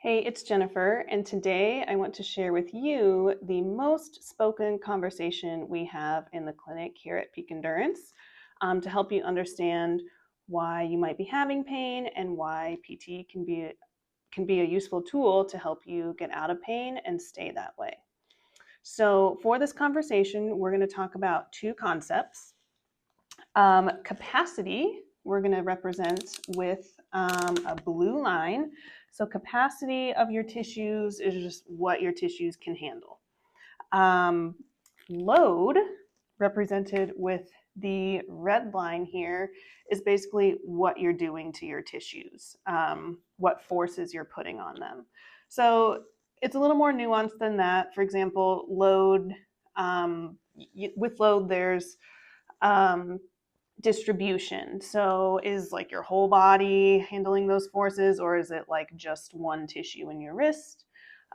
Hey, it's Jennifer, and today I want to share with you the most spoken conversation we have in the clinic here at Peak Endurance to help you understand why you might be having pain and why PT can be a useful tool to help you get out of pain and stay that way. So for this conversation, we're going to talk about two concepts. Capacity, we're going to represent with a blue line. So capacity of your tissues is just what your tissues can handle. Load, represented with the red line here, is basically what you're doing to your tissues, what forces you're putting on them. So it's a little more nuanced than that. For example, load, with load, there's distribution. So is like your whole body handling those forces, or is it like just one tissue in your wrist?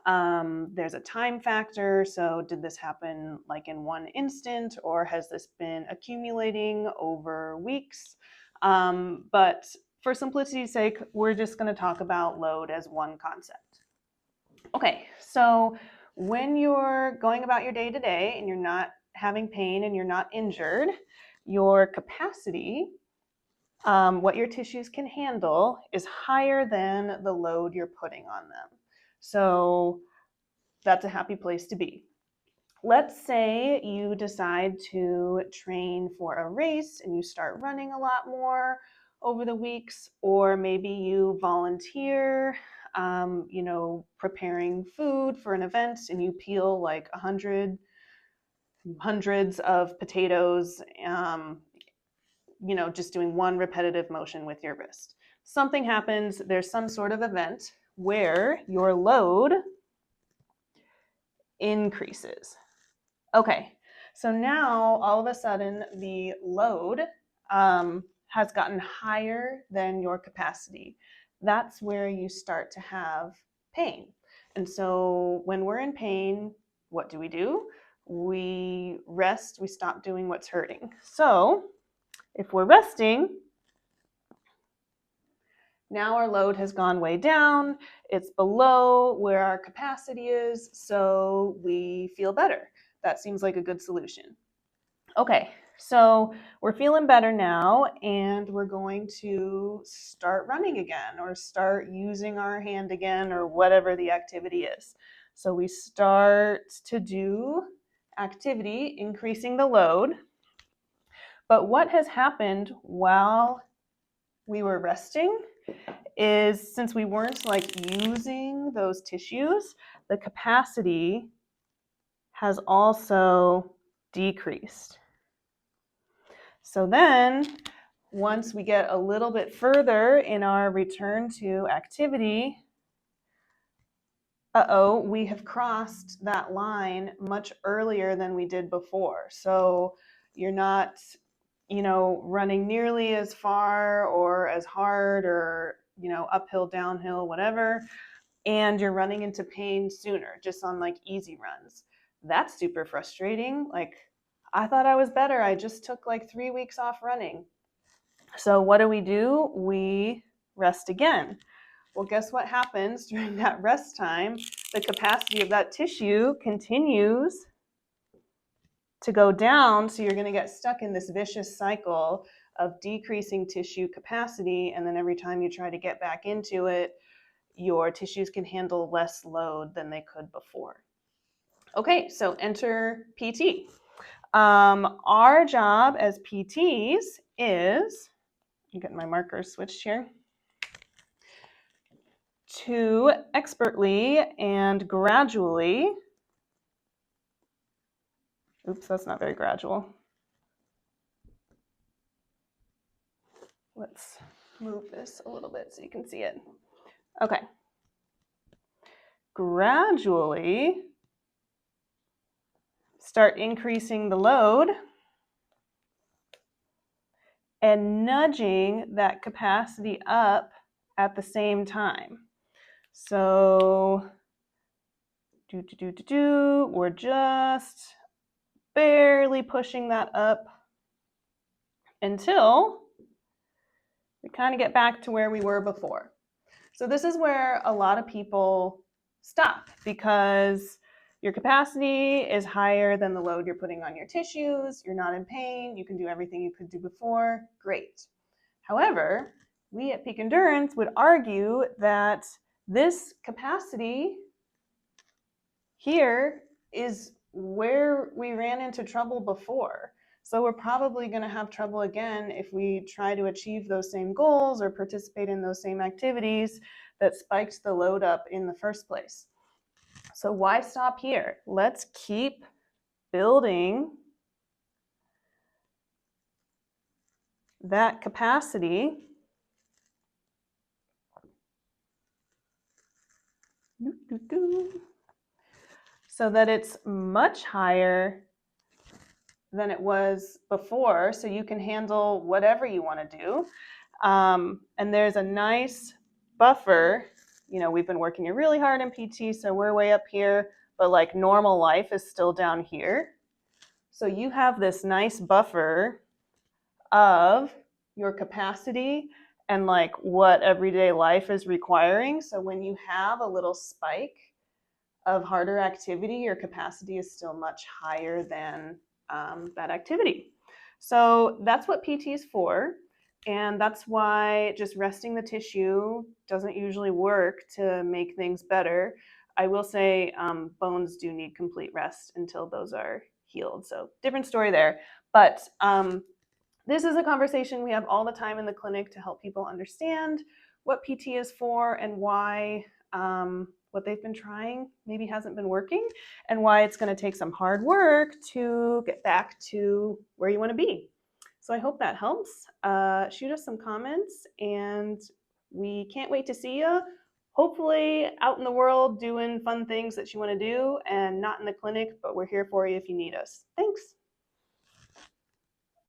There's a time factor. So did this happen like in one instant, or has this been accumulating over weeks? But for simplicity's sake, we're just going to talk about load as one concept. Okay, so when you're going about your day to day and you're not having pain and you're not injured, your capacity, what your tissues can handle, is higher than the load you're putting on them. So that's a happy place to be. Let's say you decide to train for a race and you start running a lot more over the weeks, or maybe you volunteer, preparing food for an event, and you peel like hundreds of potatoes, just doing one repetitive motion with your wrist. Something happens, there's some sort of event where your load increases. Okay, so now all of a sudden the load has gotten higher than your capacity. That's where you start to have pain. And so when we're in pain, what do? We rest, we stop doing what's hurting. So if we're resting, now our load has gone way down. It's below where our capacity is, so we feel better. That seems like a good solution. Okay, so we're feeling better now, and we're going to start running again, or start using our hand again, or whatever the activity is. So we start to do activity, increasing the load. But what has happened while we were resting is, since we weren't like using those tissues, the capacity has also decreased. So then once we get a little bit further in our return to activity, we have crossed that line much earlier than we did before. So you're not, running nearly as far or as hard, or, uphill, downhill, whatever, and you're running into pain sooner, just on like easy runs. That's super frustrating. Like, I thought I was better. I just took like 3 weeks off running. So what do? We rest again. Well, guess what happens during that rest time? The capacity of that tissue continues to go down, so you're going to get stuck in this vicious cycle of decreasing tissue capacity, and then every time you try to get back into it, your tissues can handle less load than they could before. Okay, so enter PT. Our job as PTs is, I'm getting my markers switched here, to expertly and gradually, oops, that's not very gradual. Let's move this a little bit so you can see it. Okay. Gradually start increasing the load and nudging that capacity up at the same time. So we're just barely pushing that up until we kind of get back to where we were before. So this is where a lot of people stop because your capacity is higher than the load you're putting on your tissues. You're not in pain. You can do everything you could do before. Great. However, we at Peak Endurance would argue that this capacity here is where we ran into trouble before. So we're probably going to have trouble again if we try to achieve those same goals or participate in those same activities that spiked the load up in the first place. So why stop here? Let's keep building that capacity so that it's much higher than it was before, so you can handle whatever you want to do. And there's a nice buffer. You know, we've been working really hard in PT, so we're way up here, but like normal life is still down here. So you have this nice buffer of your capacity and like what everyday life is requiring. So when you have a little spike of harder activity, your capacity is still much higher than that activity. So that's what PT is for. And that's why just resting the tissue doesn't usually work to make things better. I will say bones do need complete rest until those are healed. So different story there. But this is a conversation we have all the time in the clinic to help people understand what PT is for and why what they've been trying maybe hasn't been working, and why it's going to take some hard work to get back to where you want to be. So I hope that helps. Shoot us some comments, and we can't wait to see you. Hopefully out in the world doing fun things that you want to do and not in the clinic, but we're here for you if you need us. Thanks.